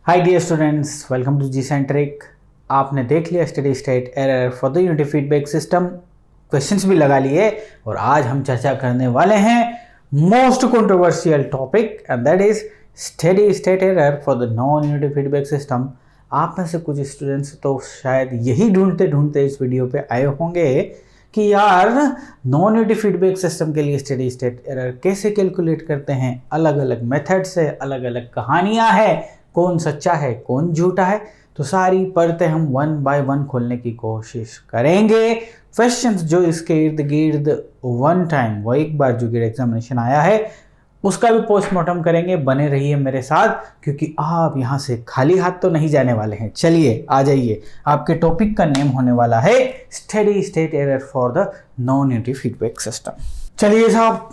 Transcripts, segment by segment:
Hi dear students, welcome to G centric. आपने देख लिया steady state error for the unity feedback system, questions भी लगा लिए और आज हम चर्चा करने वाले हैं most controversial topic and that is steady state error for the non unity feedback system. आप में से कुछ स्टूडेंट्स तो शायद यही ढूंढते ढूंढते इस वीडियो पे आए होंगे कि यार नॉन यूनिटी फीडबैक सिस्टम के लिए स्टेडी स्टेट एरर कैसे कैलकुलेट करते हैं। अलग अलग मेथड्स है, अलग अलग कहानियां है, कौन सच्चा है कौन झूठा है, तो सारी परतें हम वन बाय वन खोलने की कोशिश करेंगे। क्वेश्चंस जो इसके इर्द गिर्द वन टाइम वो एक बार जो गिर एग्जामिनेशन आया है उसका भी पोस्टमार्टम करेंगे। बने रहिए मेरे साथ क्योंकि आप यहाँ से खाली हाथ तो नहीं जाने वाले हैं। चलिए आ जाइए, आपके टॉपिक का नेम होने वाला है steady state error for the non unity feedback system. चलिए साहब,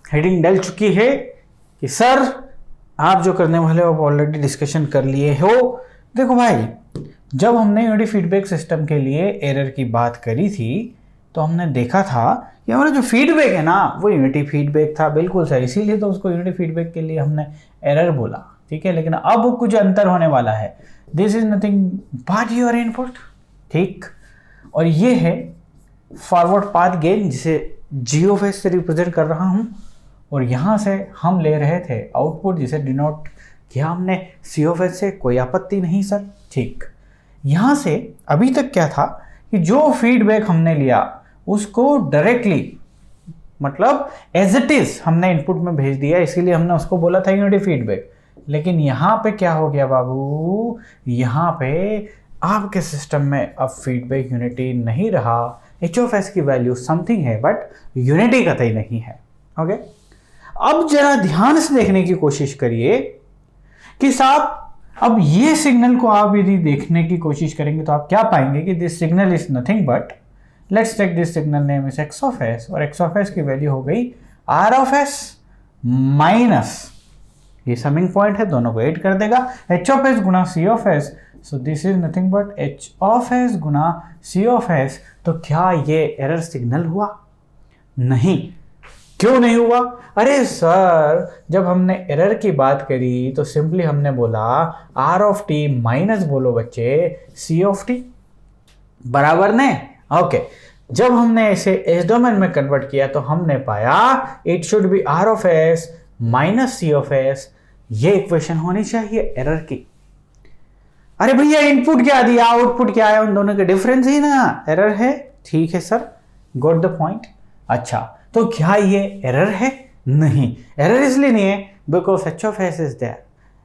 हेडिंग डल चुकी है कि सर आप जो करने वाले हो आप ऑलरेडी डिस्कशन कर लिए हो। देखो भाई, जब हमने यूनिटी फीडबैक सिस्टम के लिए एरर की बात करी थी तो हमने देखा था कि हमारा जो फीडबैक है ना वो यूनिटी फीडबैक था। बिल्कुल सर, इसीलिए तो उसको यूनिटी फीडबैक के लिए हमने एरर बोला, ठीक है। लेकिन अब कुछ अंतर होने वाला है। This is nothing but your input, ठीक। और ये है फॉरवर्ड पाथ गेन जिसे जी ऑफ एस से रिप्रेजेंट कर रहा हूँ, और यहाँ से हम ले रहे थे आउटपुट जिसे डिनोट किया हमने सी ऑफ एस से। कोई आपत्ति नहीं सर, ठीक। यहाँ से अभी तक क्या था कि जो फीडबैक हमने लिया उसको डायरेक्टली मतलब एज इट इज हमने इनपुट में भेज दिया, इसीलिए हमने उसको बोला था यूनिटी फीडबैक। लेकिन यहाँ पे क्या हो गया बाबू, यहाँ पे आपके सिस्टम में अब फीडबैक यूनिटी नहीं रहा। एच ऑफ एस की वैल्यू समथिंग है बट यूनिटी कतई नहीं है। ओके, अब जरा ध्यान से देखने की कोशिश करिए कि साहब अब ये सिग्नल को आप यदि देखने की कोशिश करेंगे तो आप क्या पाएंगे कि this signal is nothing but, let's take this signal name is X of S, और एक्स ऑफ एस की वैल्यू हो गई आर ऑफ एस माइनस, ये समिंग पॉइंट है, दोनों को ऐड कर देगा, एच ऑफ एस गुना C of S. So this is nothing but H of S गुना सी ऑफ एस। तो क्या ये एरर सिग्नल हुआ? नहीं। क्यों नहीं हुआ? अरे सर, जब हमने एरर की बात करी तो सिंपली हमने बोला आर ऑफ टी माइनस, बोलो बच्चे, सी ऑफ टी, बराबर ने। ओके, जब हमने इसे एस डोमेन में कन्वर्ट किया तो हमने पाया it should be R of S minus C of S. ये इक्वेशन होनी चाहिए एरर की। अरे भैया, इनपुट क्या दिया आउटपुट क्या है, उन दोनों के डिफरेंस ही ना एरर है। ठीक है सर, गॉट द पॉइंट। अच्छा, तो क्या ये एरर है? नहीं, एरर इसलिए नहीं है because H of S is there.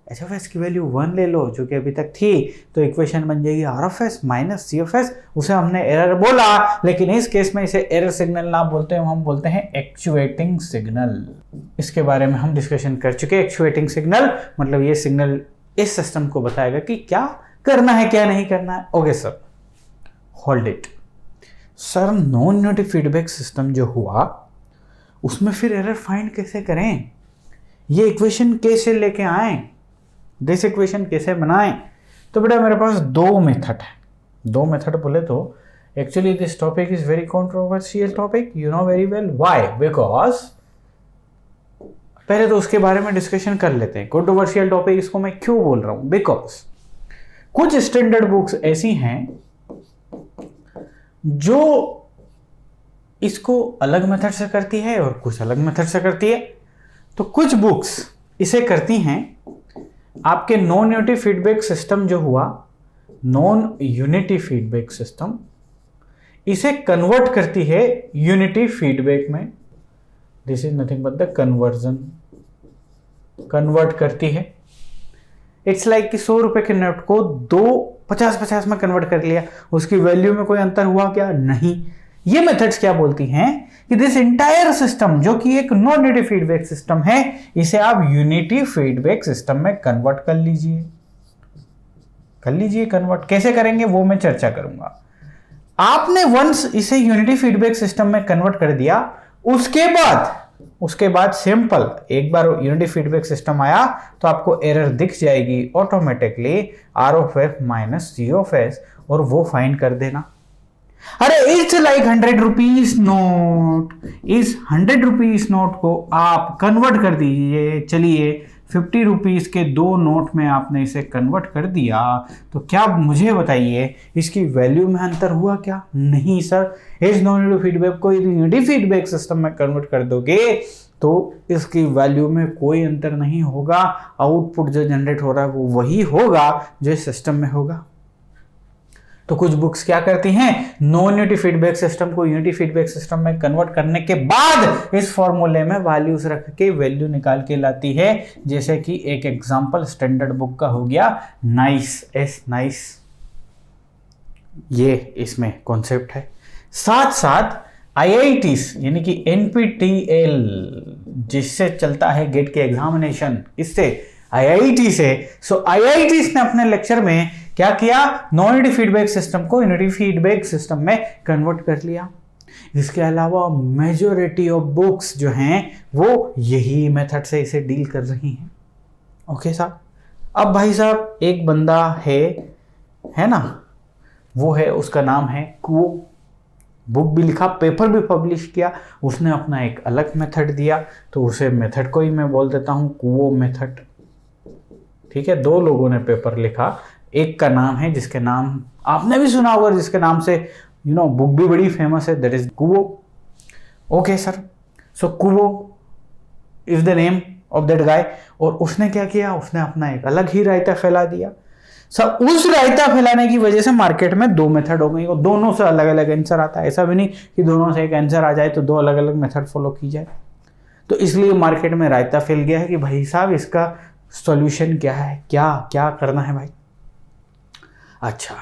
H of S की वैल्यू 1 ले लो जो कि अभी तक थी, तो इक्वेशन बन जाएगी R of S minus C of S. उसे हमने एरर बोला, लेकिन इस केस में इसे एरर सिग्नल ना बोलते हैं, हम बोलते हैं एक्चुएटिंग सिग्नल। इसके बारे में हम डिस्कशन कर चुके हैं। एक्चुएटिंग सिग्नल मतलब ये सिग्नल इस सिस्टम को बताएगा कि क्या करना है क्या नहीं करना है। Okay sir, hold it. Sir, non unity feedback system जो हुआ उसमें फिर एरर फाइंड कैसे करें? ये इक्वेशन कैसे लेके आए, दिस इक्वेशन कैसे बनाएं? तो बेटा मेरे पास दो मेथड है। दो मेथड बोले तो actually this topic is very controversial topic, you know very well why, because पहले तो उसके बारे में डिस्कशन कर लेते हैं। कंट्रोवर्शियल टॉपिक इसको मैं क्यों बोल रहा हूं? बिकॉज कुछ स्टैंडर्ड बुक्स ऐसी हैं जो इसको अलग मेथड से करती है और कुछ अलग मेथड से करती है। तो कुछ बुक्स इसे करती हैं, आपके नॉन यूनिटी फीडबैक सिस्टम जो हुआ, नॉन यूनिटी फीडबैक सिस्टम, इसे कन्वर्ट करती है यूनिटी फीडबैक में। This is nothing but the conversion, convert करती है। इट्स लाइक कि 100 रुपए के नोट को 50-50 में कन्वर्ट कर लिया, उसकी वैल्यू में कोई अंतर हुआ क्या? नहीं। ये मेथड्स क्या बोलती हैं कि दिस इंटायर सिस्टम जो कि एक नॉन यूनिटी फीडबैक सिस्टम है, इसे आप यूनिटी फीडबैक सिस्टम में कन्वर्ट कर लीजिए। कन्वर्ट कैसे करेंगे वो मैं चर्चा करूंगा। आपने वंस इसे यूनिटी फीडबैक सिस्टम में कन्वर्ट कर दिया, उसके बाद सिंपल एक बार यूनिटी फीडबैक सिस्टम आया तो आपको एरर दिख जाएगी automatically R of F minus C of S, और वो फाइंड कर देना। अरे इट्स लाइक 100 रुपीज नोट, इस 100 रुपीज नोट को आप कन्वर्ट कर दीजिए। चलिए 50 रुपीज़ के 2 नोट में आपने इसे कन्वर्ट कर दिया, तो क्या मुझे बताइए इसकी वैल्यू में अंतर हुआ क्या? नहीं सर। इस नॉन यूनिटी फीडबैक को यूनिटी फीडबैक सिस्टम में कन्वर्ट कर दोगे तो इसकी वैल्यू में कोई अंतर नहीं होगा। आउटपुट जो जनरेट हो रहा है वो वही होगा जो इस सिस्टम में होगा। तो कुछ बुक्स क्या करती हैं, नॉन यूनिटी फीडबैक सिस्टम को यूनिटी फीडबैक सिस्टम में कन्वर्ट करने के बाद इस फॉर्मूले में वैल्यूज रख के वैल्यू निकाल के लाती है। जैसे कि एक एग्जांपल स्टैंडर्ड बुक का हो गया नाइस, ये इसमें कॉन्सेप्ट है। साथ साथ IITs यानी कि NPTEL जिससे चलता है गेट के एग्जामिनेशन, इससे IIT से। सो IITs ने अपने लेक्चर में क्या किया, नॉन यूनिटी फीडबैक सिस्टम को यूनिटी फीडबैक सिस्टम में कन्वर्ट कर लिया। इसके अलावा मेजॉरिटी ऑफ बुक्स जो हैं वो यही मेथड से इसे डील कर रही हैं। ओके साहब। अब भाई साहब एक बंदा है ना, वो है, उसका नाम है कुओ। बुक भी लिखा, पेपर भी पब्लिश किया, उसने अपना एक अलग मेथड दिया, तो उसे मेथड को ही मैं बोल देता हूँ कुओ मेथड। ठीक है, 2 लोगों ने पेपर लिखा, एक का नाम है जिसके नाम आपने भी सुना होगा, जिसके नाम से बुक भी बड़ी फेमस है, that is quo. Okay sir, so quo is the name of that guy. और उसने क्या किया, उसने अपना एक अलग ही रायता फैला दिया। सब उस रायता फैलाने की वजह से मार्केट में 2 मेथड हो गई और दोनों से अलग अलग आंसर आता है। ऐसा भी नहीं कि दोनों से एक आंसर आ जाए तो 2 अलग अलग मेथड फॉलो की जाए। तो इसलिए मार्केट में रायता फैल गया है कि भाई साहब इसका सॉल्यूशन क्या है, क्या करना है भाई। अच्छा,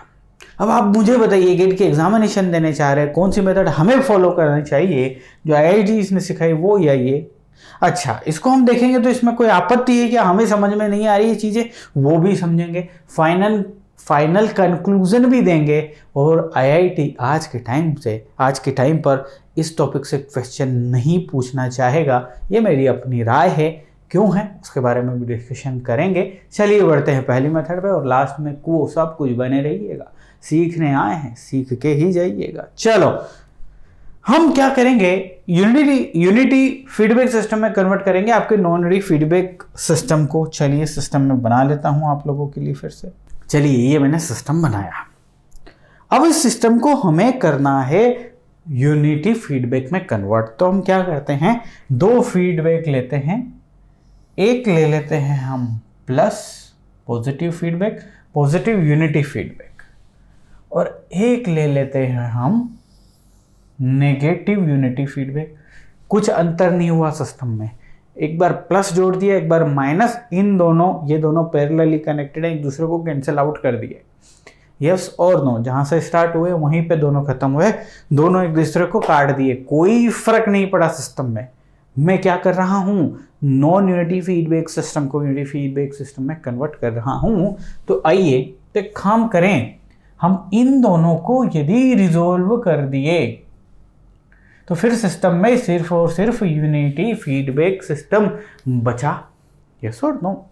अब आप मुझे बताइए गेट के एग्जामिनेशन देने चाह रहे हैं, कौन सी मेथड हमें फॉलो करनी चाहिए, जो IIT ने सिखाई वो या ये? अच्छा, इसको हम देखेंगे तो इसमें कोई आपत्ति है क्या? हमें समझ में नहीं आ रही ये चीज़ें, वो भी समझेंगे, फाइनल कंक्लूजन भी देंगे। और IIT आज के टाइम पर इस टॉपिक से क्वेश्चन नहीं पूछना चाहेगा, ये मेरी अपनी राय है। क्यों है उसके बारे में भी डिस्कशन करेंगे। चलिए बढ़ते हैं पहली मेथड पे और लास्ट में को सब कुछ बने रहिएगा। सीखने आए हैं, सीख के ही जाइएगा। चलो हम क्या करेंगे, यूनिटी फीडबैक सिस्टम में कन्वर्ट करेंगे आपके नॉन यूनिटी फीडबैक सिस्टम को। चलिए सिस्टम में बना लेता हूं आप लोगों के लिए फिर से। चलिए ये मैंने सिस्टम बनाया। अब इस सिस्टम को हमें करना है यूनिटी फीडबैक में कन्वर्ट। तो हम क्या करते हैं, 2 फीडबैक लेते हैं। एक ले लेते हैं हम plus positive feedback, positive unity feedback, और एक ले लेते हैं हम नेगेटिव यूनिटी फीडबैक। कुछ अंतर नहीं हुआ सिस्टम में, एक बार प्लस जोड़ दिया, एक बार माइनस, ये दोनों पैरेलली कनेक्टेड है, एक दूसरे को कैंसिल आउट कर दिए। यस और नो, जहां से स्टार्ट हुए वहीं पे दोनों खत्म हुए, दोनों एक दूसरे को काट दिए, कोई फर्क नहीं पड़ा सिस्टम में। मैं क्या कर रहा हूं, नॉन यूनिटी फीडबैक सिस्टम को यूनिटी फीडबैक सिस्टम में कन्वर्ट कर रहा हूं। तो आइए एक काम करें, हम इन दोनों को यदि रिजोल्व कर दिए तो फिर सिस्टम में सिर्फ और सिर्फ यूनिटी फीडबैक सिस्टम बचा। यस और नो?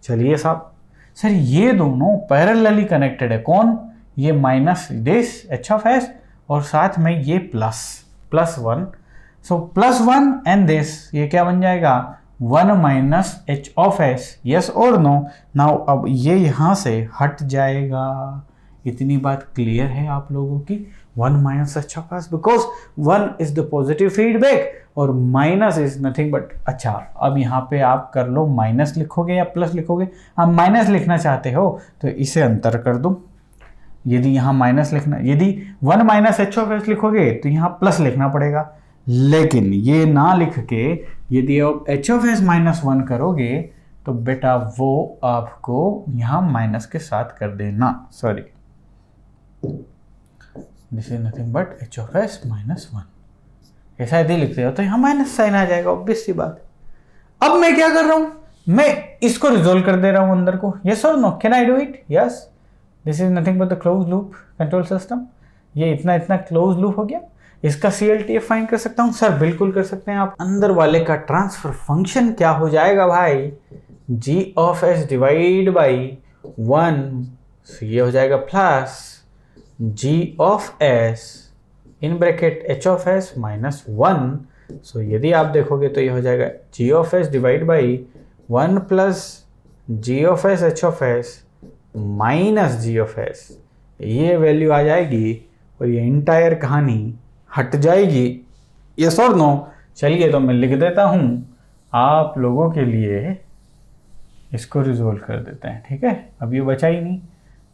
चलिए साहब, सर ये दोनों पैरेलली कनेक्टेड है। कौन? ये माइनस दिस h(s) और साथ में ये प्लस 1। सो +1 एंड दिस, ये क्या बन जाएगा, 1 माइनस h(s). यस और नो? नाउ अब ये यहाँ से हट जाएगा। इतनी बात क्लियर है आप लोगों की? 1 minus h(s) because 1 is the positive feedback और माइनस इज नथिंग बट। अच्छा, अब यहाँ पे आप कर लो, माइनस लिखोगे या प्लस लिखोगे? आप माइनस लिखना चाहते हो तो इसे अंतर कर दो। यदि यहाँ माइनस लिखना, यदि 1 माइनस h(s) लिखोगे तो यहाँ प्लस लिखना पड़ेगा। लेकिन ये ना लिख के यदि आप h(s) -1 करोगे तो बेटा वो आपको यहाँ माइनस के साथ कर देना। Sorry, this is nothing but h(s) -1। ऐसा यदि लिखते हो तो यहाँ माइनस साइन आ जाएगा, ऑब्वियस सी बात। अब मैं क्या कर रहा हूं, मैं इसको रिजोल्व कर दे रहा हूं अंदर को। यस और no? Can I do it? Yes, this is nothing but the close loop control system. ये इतना क्लोज लूप हो गया। इसका CLTF फाइंड कर सकता हूं? सर बिल्कुल कर सकते हैं आप। अंदर वाले का ट्रांसफर फंक्शन क्या हो जाएगा भाई, g(s) डिवाइड बाई 1, ये हो जाएगा plus g(s) in bracket h(s) -1। सो यदि आप देखोगे तो ये हो जाएगा g(s) divide by 1 plus G of S H of S minus G of S, ये वैल्यू आ जाएगी और ये इंटायर कहानी हट जाएगी। यस और नो? चलिए तो मैं लिख देता हूँ आप लोगों के लिए, इसको रिजोल्व कर देते हैं। ठीक है, अब ये बचा ही नहीं।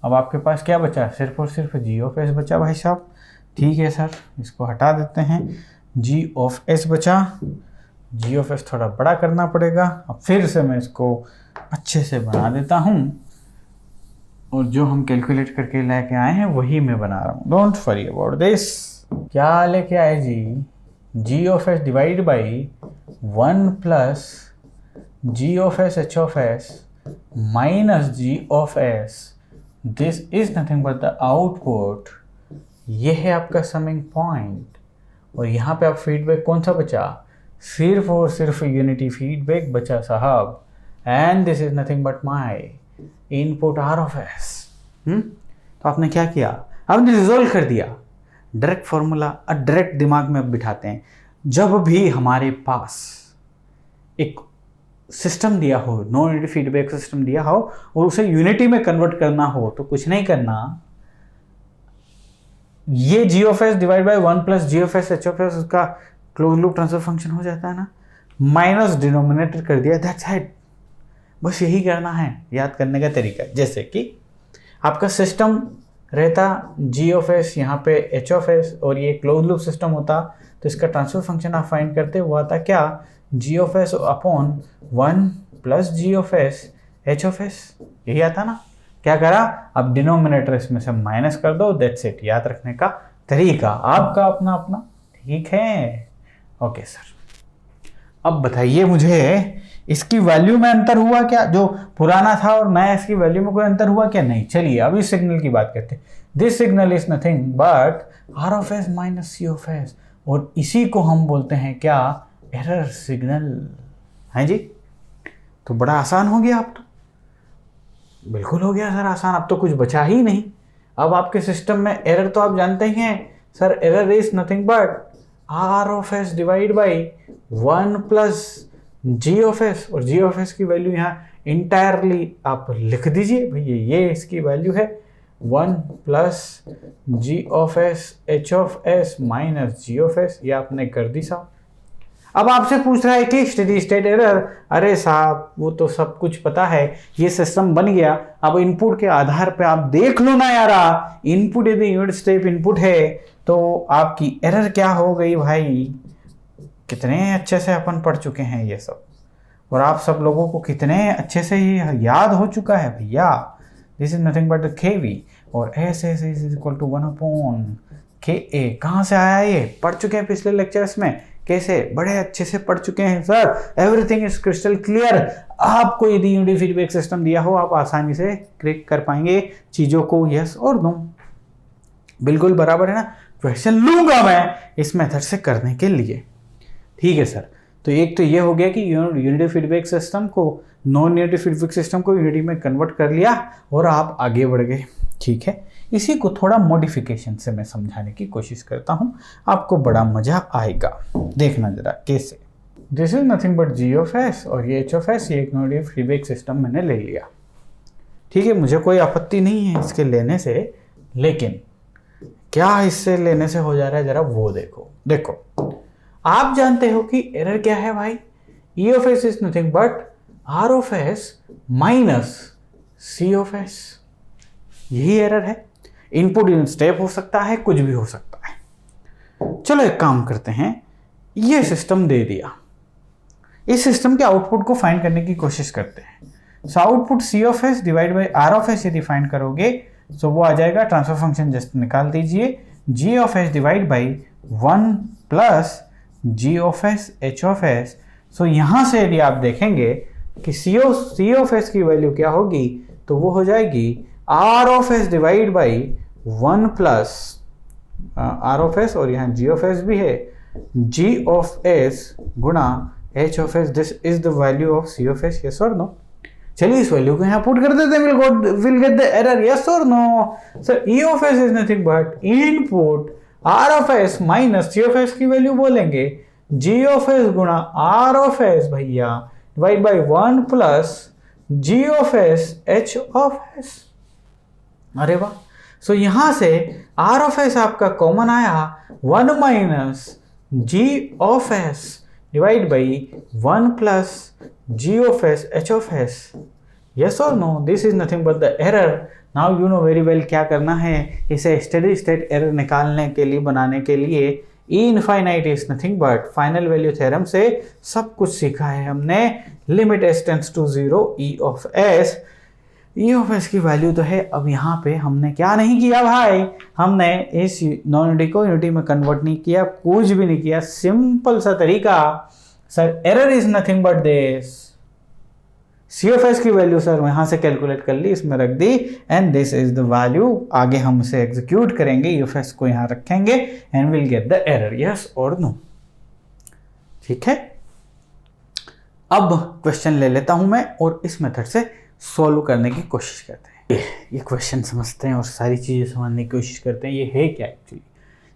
अब आपके पास क्या बचा? सिर्फ और सिर्फ जी ऑफ एस बचा भाई साहब। ठीक है सर, इसको हटा देते हैं। जी ऑफ एस बचा, जी ऑफ एस थोड़ा बड़ा करना पड़ेगा। अब फिर से मैं इसको अच्छे से बना देता हूँ और जो हम कैलकुलेट करके लेके आए हैं वही मैं बना रहा हूँ। Don't worry about this. क्या लेके आए G? G of S divide by 1 plus G of S H of S minus G of S, this is nothing but the output. ये है आपका समिंग पॉइंट। और यहाँ पे आप फीडबैक कौन सा बचा? सिर्फ और सिर्फ यूनिटी फीडबैक बचा साहब। And this is nothing but my input R of S. तो आपने क्या किया? आपने रिजोल्व कर दिया। डायरेक्ट फॉर्मूला डायरेक्ट दिमाग में अब बिठाते हैं। जब भी हमारे पास एक सिस्टम दिया हो, नॉन यूनिटी फीडबैक सिस्टम दिया हो और उसे यूनिटी में कन्वर्ट करना हो, तो कुछ नहीं करना, ये G of S divide by 1 plus G of S H of S, उसका क्लोज लूप ट्रांसफर फंक्शन हो जाता है ना, माइनस डिनोमिनेटर कर दिया, दैट्स इट। बस यही करना है, याद करने का तरीका। जैसे कि आपका सिस्टम रहता जी ऑफ एस, यहाँ पे एच ऑफ एस, और ये क्लोज लूप सिस्टम होता, तो इसका ट्रांसफर फंक्शन आप फाइंड करते, वो आता क्या? G of S upon 1 plus G of S H of S, यही आता ना। क्या करा? अब डिनोमिनेटर इसमें से माइनस कर दो, दैट्स इट। याद रखने का तरीका आपका अपना अपना। ठीक है, ओके सर। अब बताइए मुझे, इसकी वैल्यू में अंतर हुआ क्या? जो पुराना था और नया, इसकी वैल्यू में कोई अंतर हुआ क्या? नहीं। चलिए अब इस सिग्नल की बात करते हैं। This signal is nothing but R of S minus C of S, और इसी को हम बोलते हैं क्या? Error signal. है जी? तो बड़ा आसान हो गया। अब तो बिल्कुल हो गया सर आसान। अब तो कुछ बचा ही नहीं। अब आपके सिस्टम में एरर तो आप जानते ही हैं sir, error is nothing but R of S divide by 1 plus G of S, और जी ऑफ एस की वैल्यू यहाँ इंटायरली आप लिख दीजिए भैया, ये इसकी वैल्यू है 1 plus G of S H of S minus G of S. ये आपने कर दी साहब। अब आपसे पूछ रहा है कि स्टेडी स्टेट एरर। अरे साहब वो तो सब कुछ पता है, ये सिस्टम बन गया। अब इनपुट के आधार पे आप देख लो ना यार, इनपुट यदि यूनिट स्टेप इनपुट है तो आपकी एरर क्या हो गई भाई? कितने अच्छे से अपन पढ़ चुके हैं ये सब, और आप सब लोगों को कितने अच्छे से ये याद हो चुका है भैया। This is nothing but the KV, और S S is equal to 1 upon KA। कहाँ से आया ये? पढ़ चुके हैं पिछले लेक्चर्स में। कैसे? बड़े अच्छे से पढ़ चुके हैं sir. Everything is crystal clear. आपको यदि यूनिटी फीडबैक सिस्टम दिया हो, आप आसानी से क्रैक कर पाएंगे चीज़ों को, यस और नो। बिल्कुल बराबर है ना? क्वेश्चन लूंगा मैं इस मेथड से करने के लिए। ठीक है सर। तो एक तो ये हो गया कि यूनिटी फीडबैक सिस्टम को, नॉन यूनिटी फीडबैक सिस्टम को यूनिटी में कन्वर्ट कर लिया और आप आगे बढ़ गए। ठीक है, इसी को थोड़ा मॉडिफिकेशन से मैं समझाने की कोशिश करता हूँ, आपको बड़ा मजा आएगा। देखना जरा कैसे। This is nothing but G of S, और ये एच ऑफ एस, ये एक यूनिटी फीडबैक सिस्टम मैंने ले लिया। ठीक है, मुझे कोई आपत्ति नहीं है इसके लेने से, लेकिन क्या इससे लेने से हो जा रहा है जरा वो देखो। देखो आप जानते हो कि एरर क्या है भाई? E of S is nothing but R of S minus C of S, यही एरर है। इनपुट यूनिट स्टेप हो सकता है, कुछ भी हो सकता है। चलो एक काम करते हैं, ये सिस्टम दे दिया, इस सिस्टम के आउटपुट को फाइंड करने की कोशिश करते हैं। So output C of S divide by R of S यदि फाइंड करोगे तो वो आ जाएगा, ट्रांसफर फंक्शन जस्ट निकाल दीजिए, G of S divide by 1 plus G of S H of S. So यहाँ से यदि आप देखेंगे कि सी ऑफ एस की वैल्यू क्या होगी, तो वो हो जाएगी R of S divide by 1 plus R of S, और यहाँ जी ऑफ एस भी है, जी ऑफ एस गुणा H of S. This is the value of C of S, yes और नो? चलिए इस वैल्यू को यहाँ पुट कर देते हैं, will get the error, yes और no? Sir E of S is nothing but input R of S minus C of S की वैल्यू बोलेंगे जी ऑफ एस गुणा आर ऑफ एस। भैया divide by 1 plus G of S H of S. अरे वाह, so यहां से R of S आपका common आया, 1 minus G of S divide by 1 plus G of S H of S. Yes और no, this is nothing but the error. Now you know very well क्या करना है। इसे steady state error निकालने के लिए, बनाने के लिए E infinite is nothing but final value theorem से सब कुछ सीखा है हमने। Limit S tends to 0 E of S, E of S की वैल्यू तो है। अब यहाँ पे हमने क्या नहीं किया भाई, हमने इस नॉन यूनिटी को यूनिटी में कन्वर्ट नहीं किया, कुछ भी नहीं किया। सिंपल सा तरीका sir, error is nothing but this, C of S की वैल्यू सर यहाँ से कैलकुलेट कर ली, इसमें रख दी, and this is the value. आगे हम इसे एग्जीक्यूट करेंगे, ई ऑफ एस को यहाँ रखेंगे and will get the error, yes और नो। ठीक है, अब क्वेश्चन ले लेता हूं मैं और इस मेथड से सॉल्व करने की कोशिश करते हैं। ये क्वेश्चन समझते हैं और सारी चीज़ें समझने की कोशिश करते हैं। ये है क्या actually?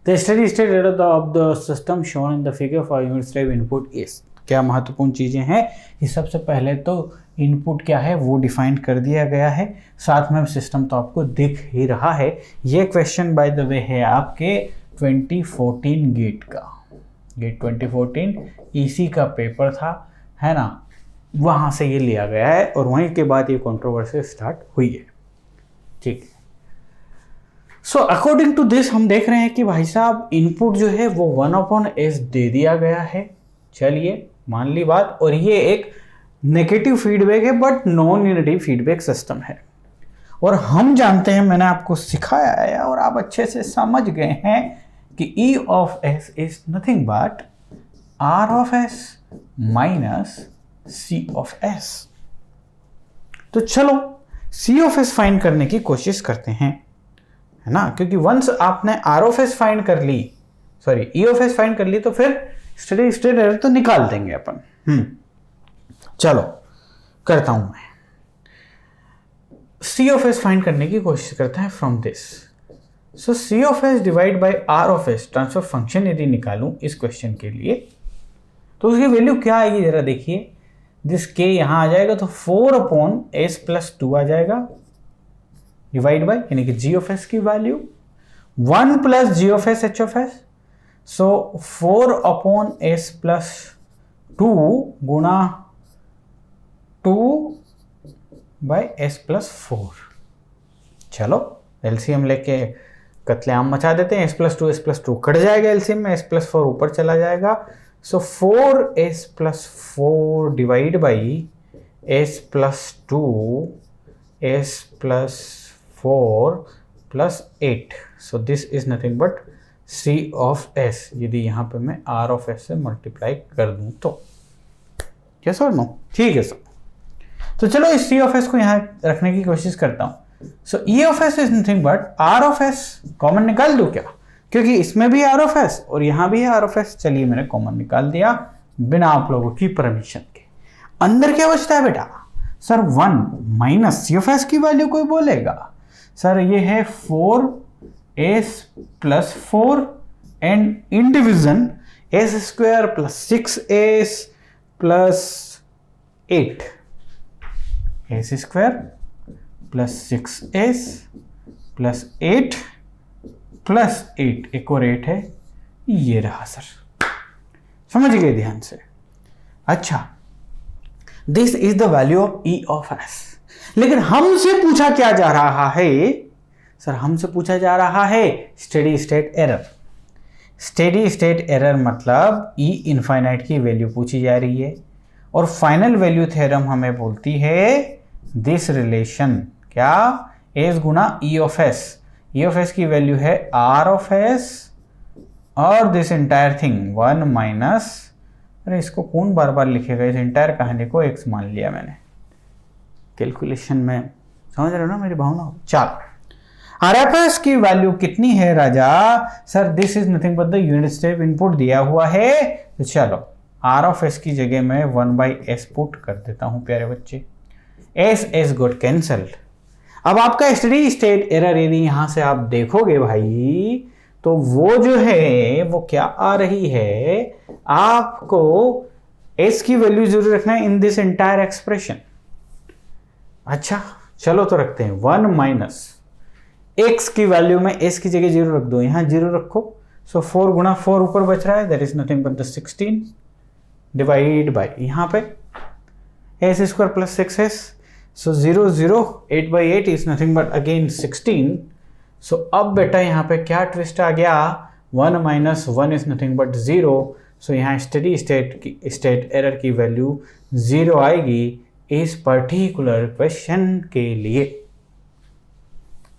The steady state error of the system shown in the figure for unit step input is. क्या महत्वपूर्ण चीज़ें हैं कि सबसे पहले तो इनपुट क्या है वो डिफाइन कर दिया गया है, साथ में सिस्टम तो आपको दिख ही रहा है। ये क्वेश्चन बाय द वे है आपके 2014 गेट का, गेट 2014 ईसी का पेपर था, है ना, वहाँ से ये लिया गया है और वहीं के बाद ये कंट्रोवर्सी स्टार्ट हुई है। ठीक है, सो अकॉर्डिंग टू दिस हम देख रहे हैं कि भाई साहब इनपुट जो है वो 1/s दे दिया गया है। चलिए मान ली बात, और ये एक नेगेटिव फीडबैक है but non unity feedback system है। और हम जानते हैं, मैंने आपको सिखाया है और आप अच्छे से समझ गए हैं कि E of S is nothing but R of S minus C of S. तो चलो सी ऑफ एस फाइंड करने की कोशिश करते हैं, है ना, क्योंकि वंस आपने आर ऑफ एस फाइंड कर ली, sorry E of S find कर ली, तो फिर स्टेडी स्टेट एरर तो निकाल देंगे अपन। चलो करता हूं मैं, सी ऑफ एस फाइंड करने की कोशिश करते हैं from this. So C of S divide by R of S transfer function यदि निकालूं इस क्वेश्चन के लिए, तो उसकी वैल्यू क्या आएगी जरा देखिए। दिस के यहां आ जाएगा तो 4/s+2 आ जाएगा, डिवाइड बाई यानी कि जी ऑफ एस की value 1 plus G of S H of S. So 4/s+2 गुणा 2/s+4। चलो एलसीएम लेके कत्लेआम मचा देते हैं। s+2 कट जाएगा एलसीएम में, s+4 ऊपर चला जाएगा। सो 4s+4 divide by s+2 s+4+8। So this is nothing but c of s, यदि यहाँ पे मैं r ऑफ s से मल्टीप्लाई कर दूं तो। यस और नो? ठीक है सर, तो चलो इस c ऑफ s को यहाँ रखने की कोशिश करता हूं। सो e of s is nothing but r of s, common निकाल दूं क्या, क्योंकि इसमें भी r ऑफ s और यहाँ भी r ऑफ s। चलिए मैंने कॉमन निकाल दिया बिना आप लोगों की परमिशन के। अंदर क्या बचता है बेटा? Sir 1 minus C of S की वैल्यू कोई बोलेगा, सर ये है 4s+4 and in division s² + 6s + 8, s² + 6s + 8 + 8, एक और 8 है, ये रहा सर। समझ गए ध्यान से? अच्छा, this is the value of E of S. लेकिन हमसे पूछा क्या जा रहा है सर? हमसे पूछा जा रहा है steady state error. Steady state error मतलब ई इनफाइनाइट की वैल्यू पूछी जा रही है और फाइनल वैल्यू थ्योरम हमें बोलती है दिस रिलेशन, क्या, S Guna E of S. E of S की वैल्यू है आर ऑफ एस और दिस इंटायर थिंग 1 माइनस, अरे इसको कौन बार बार लिखेगा, इस इंटायर कहानी को x मान लिया मैंने कैलकुलेशन में, समझ रहे हो ना मेरी भावना। चलो आर एफ एस की वैल्यू कितनी है राजा? Sir this is nothing but the unit step input दिया हुआ है, तो चलो आर ऑफ एस की जगह में 1/s पुट कर देता हूं प्यारे बच्चे। एस गोट कैंसल्ड। अब आपका स्टेडी स्टेट एरर यदि यहां से आप देखोगे भाई, तो वो जो है वो क्या आ रही है आपको, एस की वैल्यू जरूर रखना है इन दिस एंटायर एक्सप्रेशन। अच्छा चलो तो रखते हैं 1 माइनस एक्स की वैल्यू में एस की जगह 0 रख दो, यहां 0 रखो। सो 4 गुणा 4 ऊपर बच रहा है, that is nothing but the 16 divide by यहां पे S square plus 6s। So 0 0 8 by 8 is nothing but again 16। सो अब बेटा यहाँ पे क्या ट्विस्ट आ गया, 1 माइनस 1 इज नथिंग बट 0। सो यहाँ स्टेडी स्टेट एरर की वैल्यू 0 आएगी इस पर्टिकुलर क्वेश्चन के लिए।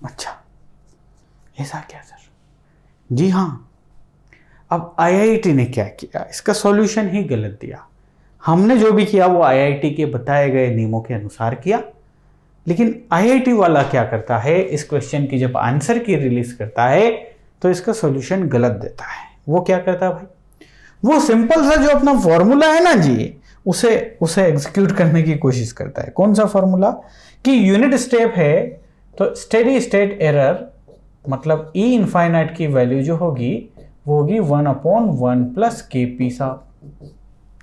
अच्छा ऐसा क्या सर? जी हाँ, अब आईआईटी ने क्या किया, इसका सॉल्यूशन ही गलत दिया। हमने जो भी किया वो आईआईटी के बताए गए नियमों के अनुसार किया, लेकिन आईआईटी वाला क्या करता है, इस क्वेश्चन की जब आंसर की रिलीज करता है तो इसका सॉल्यूशन गलत देता है। वो क्या करता है भाई, वो सिंपल सा जो अपना फॉर्मूला है ना जी, उसे एग्जीक्यूट करने की कोशिश करता है। कौन सा फॉर्मूला कि यूनिट स्टेप है तो स्टेडी स्टेट एरर मतलब ई इनफाइनाइट की वैल्यू जो होगी वो होगी 1/1 प्लस KP साहब।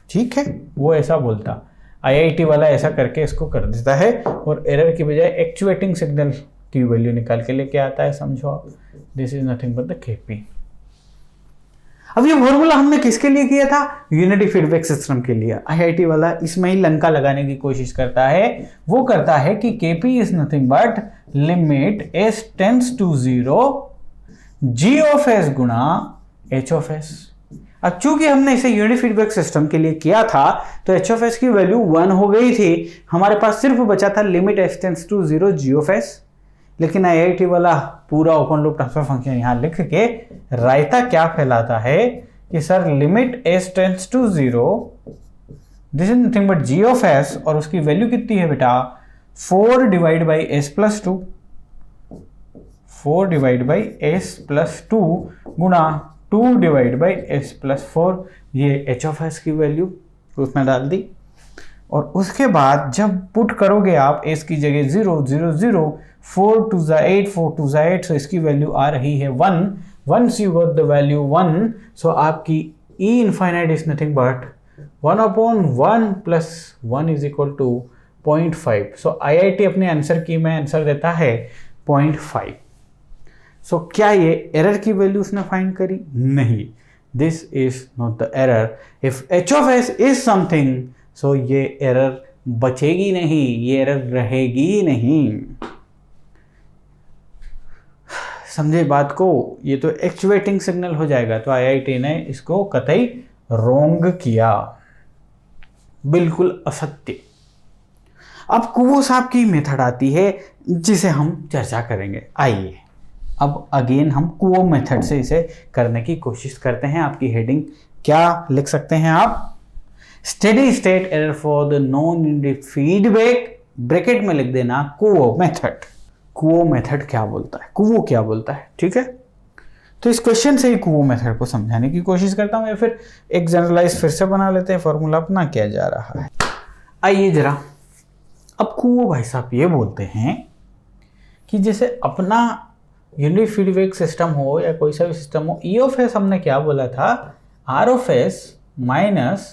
ठीक है, वो ऐसा बोलता, आईआईटी वाला ऐसा करके इसको कर देता है और एरर की बजाय एक्चुएटिंग सिग्नल की वैल्यू निकाल के लेके आता है। समझो आप, this is nothing but the KP। अब ये फॉर्मूला हमने किसके लिए किया था, यूनिटी फीडबैक सिस्टम के लिए। आईआईटी वाला इसमें ही लंका लगाने की कोशिश करता है। वो करता है कि KP is nothing but limit s tends to 0 g of s गुणा h ऑफ s। अब चूंकि हमने इसे यूनिटी फीडबैक सिस्टम के लिए किया था तो h ऑफ s की वैल्यू 1 हो गई थी, हमारे पास सिर्फ बचा था limit s tends to 0 g of s। लेकिन आईआईटी वाला पूरा ओपन लूप ट्रांसफर फंक्शन यहां लिख के रायता क्या फैलाता है कि sir limit s tends to 0 this is nothing but g of s, और उसकी वैल्यू कितनी है बेटा 4 divide by s plus 2, 4 divide by s plus 2 गुणा 2 डिवाइड बाई s प्लस 4, ये h ऑफ s की वैल्यू उसमें डाल दी। और उसके बाद जब पुट करोगे आप s की जगह 0 0 0, 4 2 ज़ा 8, 4 2 ज़ा 8, सो इसकी वैल्यू आ रही है 1। Once you got the value 1, so आपकी e infinite is nothing but 1/1 plus 1 is equal to 0.5। So IIT अपने आंसर की में आंसर देता है 0.5। सो क्या ये एरर की वैल्यू उसने फाइंड करी? नहीं, this is not the error. If h of s is something, so ये एरर बचेगी नहीं, ये एरर रहेगी नहीं। समझे बात को? ये तो एक्चुएटिंग सिग्नल हो जाएगा। तो आईआईटी ने इसको कतई रोंग किया, बिल्कुल असत्य। अब कुवो साहब की मेथड आती है जिसे हम चर्चा करेंगे। आइए अब अगेन हम कुवो मेथड से इसे करने की कोशिश करते हैं। आपकी हेडिंग क्या लिख सकते हैं आप? Steady state error for the non unity feedback, bracket में लिख देना कुवो मेथड। कुवो मेथड क्या बोलता है, कुवो क्या बोलता है, ठीक है? तो इस क्वेश्चन से ही कुवो मेथड को समझाने की कोशिश करता हूं, या फिर एक जनरलाइज फिर से बना लेते हैं। फॉर्मूला अपना क्या जा रहा है, आइए जरा। अब कुवो भाई साहब ये बोलते हैं कि जैसे अपना यूनिटी फीडबैक सिस्टम हो या कोई सा भी सिस्टम हो, ई ऑफ एस हमने क्या बोला था, R of S minus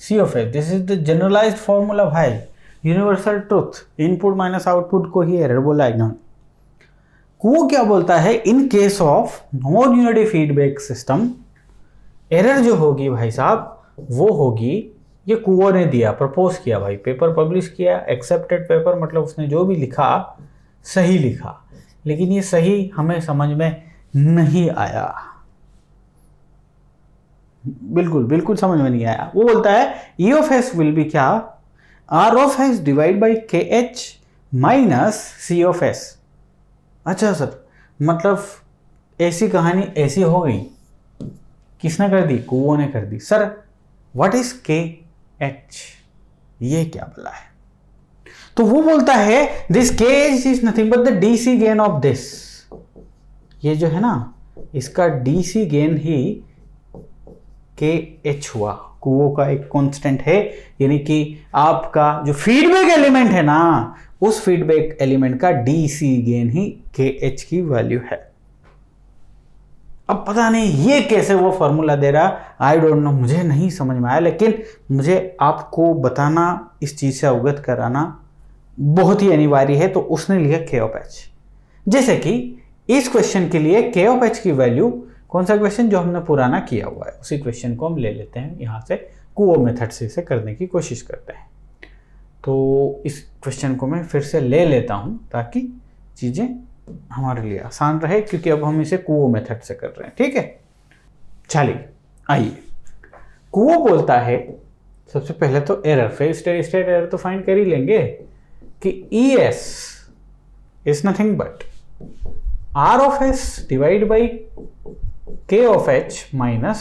C of S. This is the generalized formula भाई, universal truth. Input minus output को ही एरर बोला इन्होंने। कुवो क्या बोलता है, in case of non unity feedback system error जो होगी भाई साहब वो होगी, ये कुवो ने दिया, प्रपोज किया भाई, पेपर पब्लिश किया, एक्सेप्टेड पेपर, मतलब उसने जो भी लिखा सही लिखा, लेकिन ये सही हमें समझ में नहीं आया, बिल्कुल समझ में नहीं आया। वो बोलता है E of S will be क्या, R of S divide by K H minus C of S. अच्छा सर, मतलब ऐसी कहानी ऐसी हो गई, किसने कर दी? कुवो ने कर दी। सर व्हाट इज के एच, ये क्या बोला है? तो वो बोलता है दिस के H is nothing but the DC gain of this. ये जो है ना, इसका डीसी गेन ही के एच हुआ। कुवो का एक कांस्टेंट है, यानी कि आपका जो फीडबैक एलिमेंट है ना, उस फीडबैक एलिमेंट का डीसी गेन ही के एच की वैल्यू है। अब पता नहीं ये कैसे वो फॉर्मूला दे रहा, आई डोंट नो, मुझे नहीं समझ में आया, लेकिन मुझे आपको बताना, इस चीज़ से अवगत कराना बहुत ही अनिवार्य है। तो उसने लिखा के ऑफ एच। जैसे कि इस क्वेश्चन के लिए के ऑफ एच की वैल्यू, कौन सा क्वेश्चन जो हमने पुराना किया हुआ है उसी क्वेश्चन को हम ले लेते हैं, यहाँ से कुओ मेथड से इसे करने की कोशिश करते हैं। तो इस क्वेश्चन को मैं फिर से ले लेता हूँ ताकि चीज़ें हमारे लिए आसान रहे, क्योंकि अब हम इसे कुओ मेथड से कर रहे हैं। ठीक है, चलिए आइए। कुओ बोलता है सबसे पहले तो एरर, फिर स्टेडी स्टेट एरर तो फाइंड कर ही लेंगे कि E S is nothing but R of S divide by K of H minus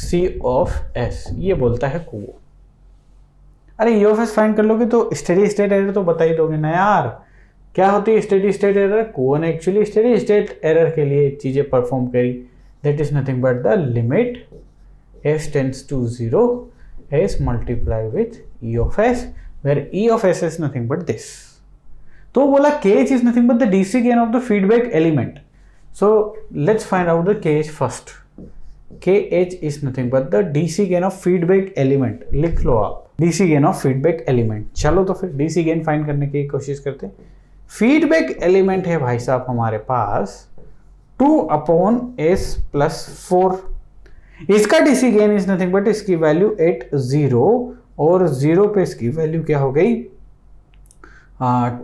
C of S, ये बोलता है कुओ। अरे ई ऑफ एस फाइंड कर लोगे तो स्टेडी स्टेट एरर तो बता ही दोगे ना यार। क्या होती है स्टेडी स्टेट एरर? कुओ ने एक्चुअली स्टेडी स्टेट एरर के लिए चीजें परफॉर्म करी, that is nothing but the limit S tends to 0 S multiply with E of S, where E of S is nothing but this. तो बोला kh is nothing but the DC gain of the feedback element. So let's find out the kh first. kh is nothing but the DC gain of feedback element. लिख लो आप DC gain of feedback element. चलो तो फिर DC gain find करने की कोशिश करते हैं। फीडबैक एलिमेंट है भाई साहब हमारे पास 2/s+4। इसका DC gain is nothing but इसकी वैल्यू 8 0 और 0 पे इसकी वैल्यू क्या हो गई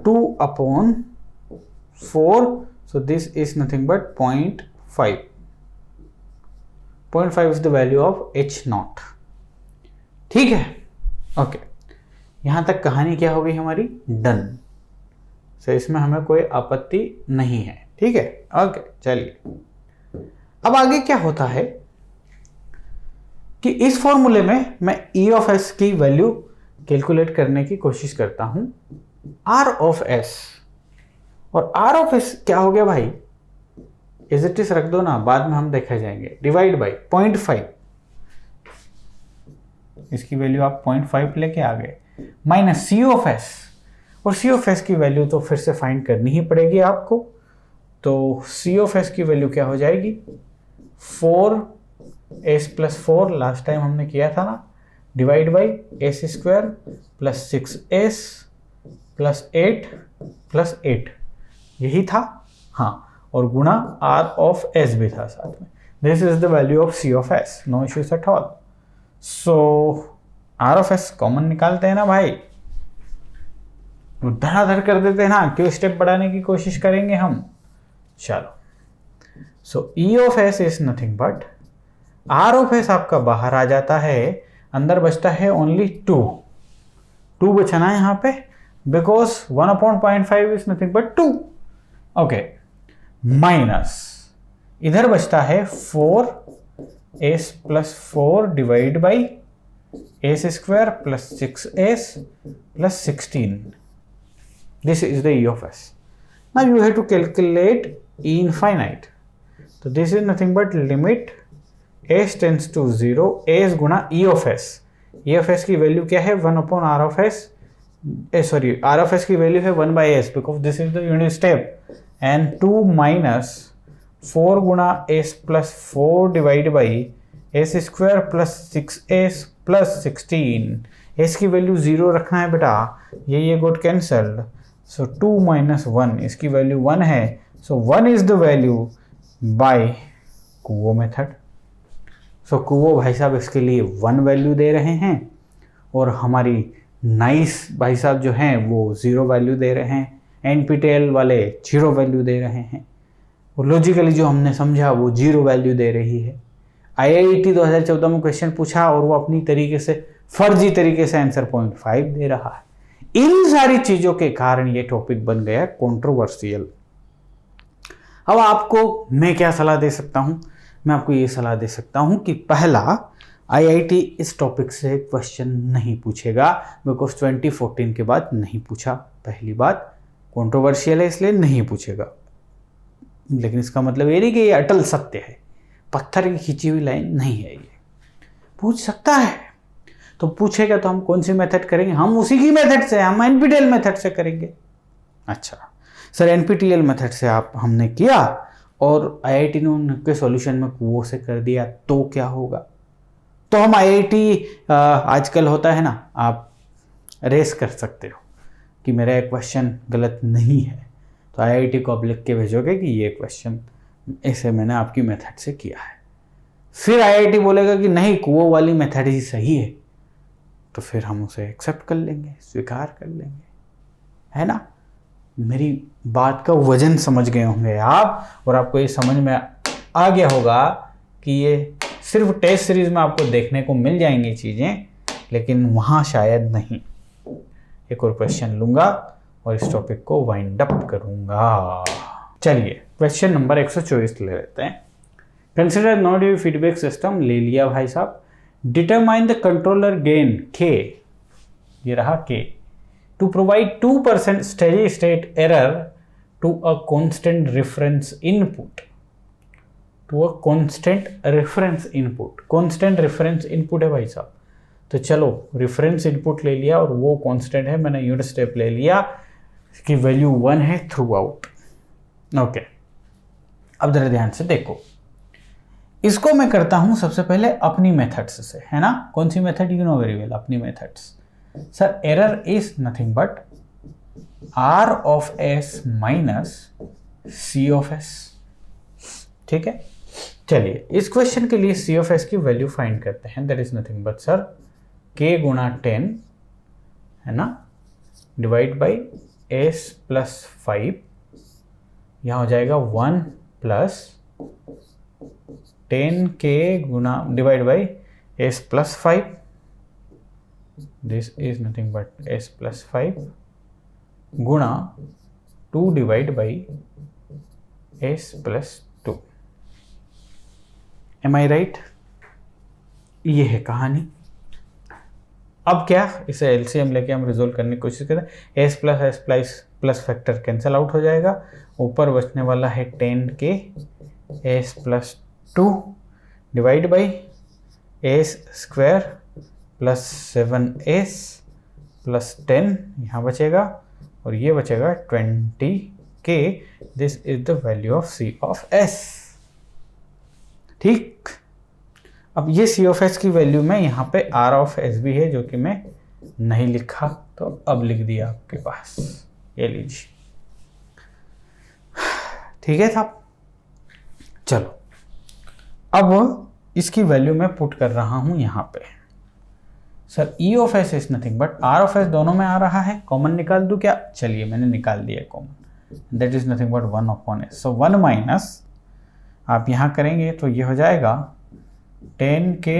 2/4, so this is nothing but 0.5. 0.5 is the value of h0. ठीक है, ओके, यहां तक कहानी क्या हो गई हमारी, डन। सो इसमें हमें कोई आपत्ति नहीं है। ठीक है, ओके, चलिए अब आगे क्या होता है कि इस फॉर्मूले में मैं ई ऑफ एस की वैल्यू कैलकुलेट करने की कोशिश करता हूं, आर ऑफ एस। और आर ऑफ एस क्या हो गया भाई, इज इट इज रख दो ना, बाद में हम देखा जाएंगे, डिवाइड बाई 0.5, इसकी वैल्यू आप 0.5 लेके आ गए, माइनस सी ऑफ एस। और सी ऑफ एस की वैल्यू तो फिर से फाइंड करनी ही पड़ेगी आपको। तो सी ऑफ एस की वैल्यू क्या हो जाएगी 4s+4, लास्ट टाइम हमने किया था ना, divide by s² plus 6s plus 8 plus 8, यही था हाँ, और गुणा आर ऑफ एस भी था साथ में। This is the value of C of S, no issues at all. So R of S common निकालते हैं ना भाई, धड़ाधड़ कर देते हैं ना, क्यों स्टेप बढ़ाने की कोशिश करेंगे हम। चलो, so E of S is nothing but, R of S आपका बाहर आ जाता है, अंदर बचता है ओनली 2 बचना है यहाँ पे, because 1/0.5 is nothing but 2. Okay, minus इधर बचता है 4s+4 divide by s² plus 6s plus 16. This is the e of s. Now you have to calculate e infinite. So this is nothing but limit s tends to 0 s गुणा e of s. e of s की value क्या है 1/r of s, sorry R of S की value है 1/s, because this is the unit step, and 2 minus 4 गुणा s+4 divide by s² plus 6s plus 16। s की value 0 रखना है बेटा, ये गोट कैंसल्ड। सो 2 माइनस 1, इसकी वैल्यू 1 है, सो 1 is the value by quo method. So quo भाई साहब इसके लिए 1 वैल्यू दे रहे हैं, और हमारी नाइस भाई साहब जो हैं वो 0 वैल्यू दे रहे हैं, NPTEL वाले 0 वैल्यू दे रहे हैं, और लॉजिकली जो हमने समझा वो 0 वैल्यू दे रही है। IIT 2014 में क्वेश्चन पूछा और वो अपनी तरीके से फर्जी तरीके से आंसर 0.5 दे रहा है। इन सारी चीज़ों के कारण ये टॉपिक बन गया कंट्रोवर्शियल। अब आपको मैं क्या सलाह दे सकता हूँ, मैं आपको ये सलाह दे सकता हूँ कि पहला, IIT इस टॉपिक से क्वेश्चन नहीं पूछेगा, बिकॉज 2014 के बाद नहीं पूछा। पहली बात, कंट्रोवर्शियल है इसलिए नहीं पूछेगा, लेकिन इसका मतलब ये नहीं कि ये अटल सत्य है, पत्थर की खींची हुई लाइन नहीं है, ये पूछ सकता है। तो पूछेगा तो हम कौन सी मेथड करेंगे, हम उसी की मेथड से, हम NPTEL मेथड से करेंगे। अच्छा सर, NPTEL मेथड से आप हमने किया और आईआईटी ने उनके सॉल्यूशन में कुओं से कर दिया तो क्या होगा? तो हम आईआईटी आजकल होता है ना, आप रेस कर सकते हो कि मेरा एक क्वेश्चन गलत नहीं है, तो आईआईटी को आप लिख के भेजोगे कि ये क्वेश्चन ऐसे मैंने आपकी मेथड से किया है। फिर आईआईटी बोलेगा कि नहीं, कुओं वाली मेथड ही सही है, तो फिर हम उसे एक्सेप्ट कर लेंगे, स्वीकार कर लेंगे, है ना। मेरी बात का वजन समझ गए होंगे आप, और आपको ये समझ में आ गया होगा कि ये सिर्फ टेस्ट सीरीज में आपको देखने को मिल जाएंगी चीज़ें, लेकिन वहाँ शायद नहीं। एक और क्वेश्चन लूँगा और इस टॉपिक को वाइंड अप करूँगा। चलिए क्वेश्चन नंबर 124 ले लेते हैं। Consider not your feedback system, ले लिया भाई साहब। डिटरमाइन द कंट्रोलर गेन के, ये रहा K, to provide 2% steady state error to a constant reference input, to a constant reference input. Constant reference input है भाई साहब, तो चलो रेफरेंस इनपुट ले लिया और वो कॉन्स्टेंट है, मैंने यूनिट स्टेप ले लिया कि वैल्यू 1 है थ्रू आउट। ओके, अब जरा ध्यान से देखो, इसको मैं करता हूं सबसे पहले अपनी मेथड्स से, है ना। कौन सी method? You know very well, अपनी methods. Sir error is nothing but R of S minus C of S, ठीक है। चलिए इस क्वेश्चन के लिए सी ऑफ एस की वैल्यू फाइंड करते हैं। That is nothing but sir के गुणा 10, है ना, डिवाइड बाई एस प्लस 5, यहाँ हो जाएगा 1 प्लस 10 के गुणा divide by S plus 5, this is nothing but S plus 5 गुणा 2 divide by S plus 2। Am I right? ये है कहानी। अब क्या, इसे एलसीएम लेके हम रिजोल्व करने की कोशिश करते हैं। S plus factor cancel out हो जाएगा, ऊपर बचने वाला है 10 K S plus 2 divide by S square plus 7s plus 10, यहाँ बचेगा, और ये बचेगा 20 K. This is the value of C of S, ठीक। अब ये सी ऑफ एस की वैल्यू में यहाँ पे आर ऑफ एस भी है, जो कि मैं नहीं लिखा, तो अब लिख दिया आपके पास, ये लीजिए, ठीक है साहब। चलो अब इसकी वैल्यू मैं पुट कर रहा हूं यहां पे। Sir E of S is nothing but R of S दोनों में आ रहा है, कॉमन निकाल दूं क्या? चलिए मैंने निकाल दिया common, that is nothing but 1 upon S. So 1 minus आप यहां करेंगे तो ये हो जाएगा 10 K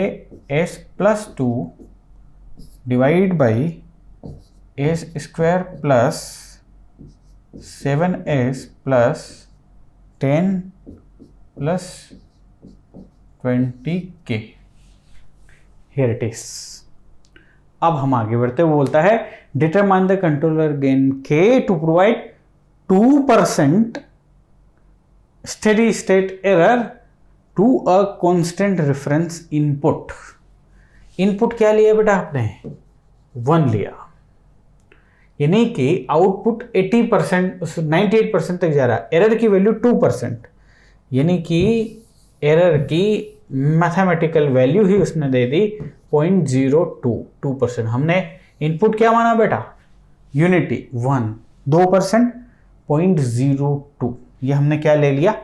S plus 2 divide by S square plus 7s plus 10 plus 20 K. Here it is. अब हम आगे बढ़ते, वो बोलता है determine the controller gain K to provide 2% steady state error to a constant reference input. Input क्या लिया बेटा आपने? 1 लिया, यानी कि आउटपुट 80% 98% तक जा रहा है, एरर की वैल्यू 2%, यानी कि एरर की मैथमेटिकल वैल्यू ही उसने दे दी 0.02%। हमने इनपुट क्या माना बेटा? यूनिटी 1, 2% 0.02, ये हमने क्या ले लिया?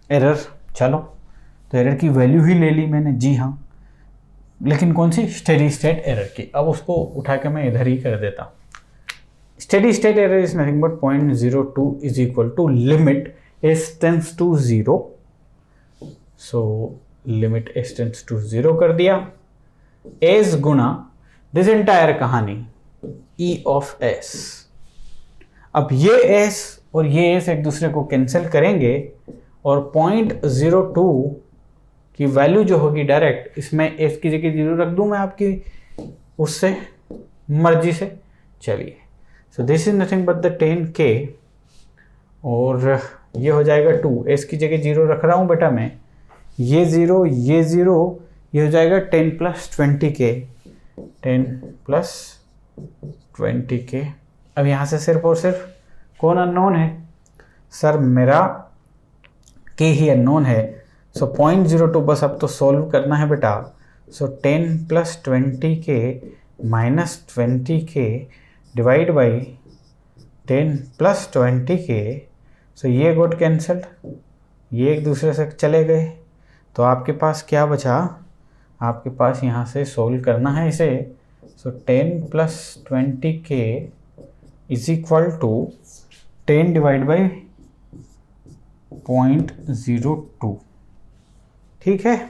एरर। चलो तो एरर की वैल्यू ही ले ली मैंने, जी हाँ, लेकिन कौन सी? स्टेडी स्टेट एरर की। अब उसको उठा के मैं इधर ही कर देता हूँ। Steady state error is nothing but 0.02 is equal to limit S tends to 0। So limit S tends to 0 कर दिया, एस गुना दिस एंटायर कहानी ई ऑफ एस। अब ये एस और ये एस एक दूसरे को कैंसिल करेंगे और 0.02 की वैल्यू जो होगी डायरेक्ट, इसमें एस की जगह 0 रख दूं मैं आपकी उससे मर्जी से। चलिए, सो this is nothing but the 10k और ये हो जाएगा 2, एस की जगह 0 रख रहा हूं बेटा मैं, ये 0 ये 0, ये हो जाएगा 10 प्लस 20k, 10 प्लस 20k। अब यहाँ से सिर्फ और सिर्फ कौन अननोन है? सर मेरा के ही अननोन है। सो 0.02 बस अब तो सॉल्व करना है बेटा। सो 10 + 20k - 20k divide by 10 + 20k। सो ये गोट कैंसल्ड, ये एक दूसरे से चले गए, तो आपके पास क्या बचा, आपके पास यहाँ से सोल्व करना है इसे। सो 10 + 20k = 10 डिवाइड बाई 0.02। ठीक है,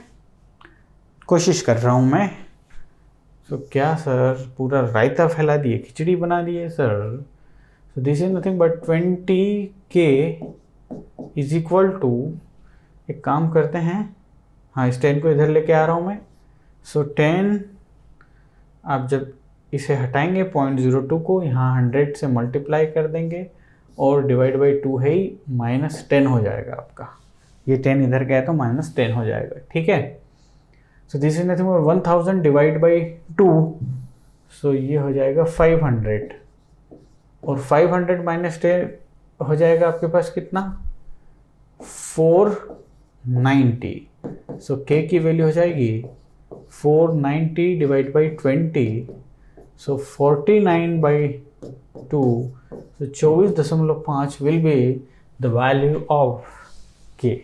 कोशिश कर रहा हूँ मैं। सो क्या सर पूरा रायता फैला दिए, खिचड़ी बना दिए sir. So this is nothing but 20k = एक काम करते हैं, हाँ इस 10 को इधर लेके आ रहा हूँ मैं। सो 10 आप जब इसे हटाएंगे 0.02 को यहाँ 100 से मल्टीप्लाई कर देंगे और डिवाइड बाई 2 है ही, -10 हो जाएगा आपका। ये 10 इधर गया तो -10 हो जाएगा। ठीक है, सो this is nothing but 1000 divide by 2। सो ये हो जाएगा 500 और 500 - 10 हो जाएगा आपके पास कितना, 490। सो k की वैल्यू हो जाएगी 490 divide by 20। So 49/2, so 24.5 will be the value of k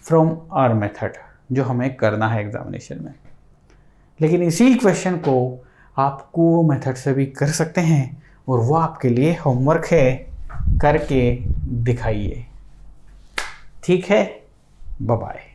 from our method, जो हमें करना है एग्जामिनेशन में। लेकिन इसी क्वेश्चन को आपको मेथड से भी कर सकते हैं और वो आपके लिए होमवर्क है, करके दिखाइए। ठीक है, बाय बाय।